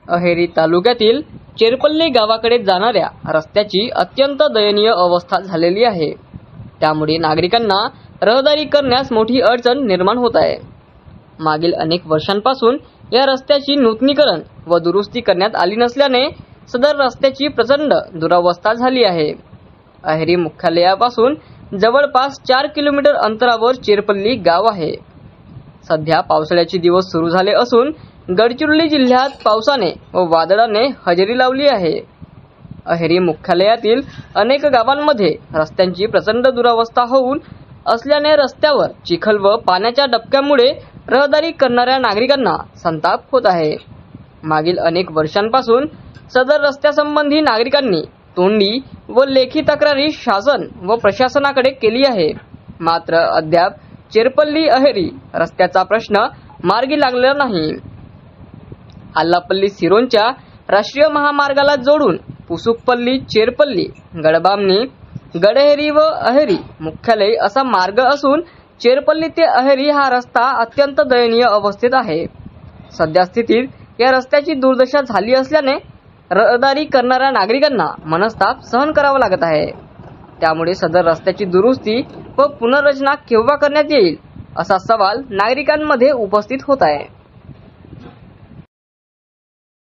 अहेरी तालुक्यातील चेरपल्ली गावाकडे जाणाऱ्या रस्त्याची अत्यंत दयनीय अवस्था झालेली आहे। त्यामुळे नागरिकांना रहदारी करण्यास मोठी अडचण निर्माण होत आहे। मागील अनेक वर्षांपासून या रस्त्याची नूतनीकरण व दुरुस्ती करण्यात आली नसल्याने सदर रस्त्याची प्रचंड दुरावस्था झाली आहे। अहेरी मुख्यालयापासून जवळपास 4 किलोमीटर अंतरावर चेरपल्ली गाव आहे। सध्या पावसाळ्याचे दिवस सुरू झाले असून गडचिरोली जिल्ह्यात पावसाने व वादळाने हजेरी लावली आहे। अहेरी मुख्यालयातील अनेक गावांमध्ये रस्त्यांची प्रचंड दुरावस्था होऊन असल्याने रस्त्यावर चिखल व पाण्याच्या डबक्यामुळे रहदारी करणाऱ्या नागरिकांना संताप होत आहे। मागील अनेक वर्षांपासून सदर रस्त्यासंबंधी नागरिकांनी तोंडी व लेखी तक्रारी शासन व प्रशासनाकडे केली आहे, मात्र अद्याप चेरपल्ली अहेरी रस्त्याचा प्रश्न मार्गी लागलेला नाही। आल्लापल्ली सिरोंचा राष्ट्रीय महामार्गाला जोडून पुसुकपल्ली, चेरपल्ली, गडबामणी, गडहेरी व अहेरी मुख्यालय असा मार्ग असून चेरपल्ली ते अहेरी हा रस्ता अत्यंत दयनीय अवस्थेत आहे। सध्या स्थितीत या रस्त्याची दुर्दशा झाली असल्याने रहदारी करणाऱ्या नागरिकांना मनस्ताप सहन करावा लागत आहे। त्यामुळे सदर रस्त्याची दुरुस्ती व पुनर्रचना केव्हा करण्यात येईल असा सवाल नागरिकांमध्ये उपस्थित होत आहे।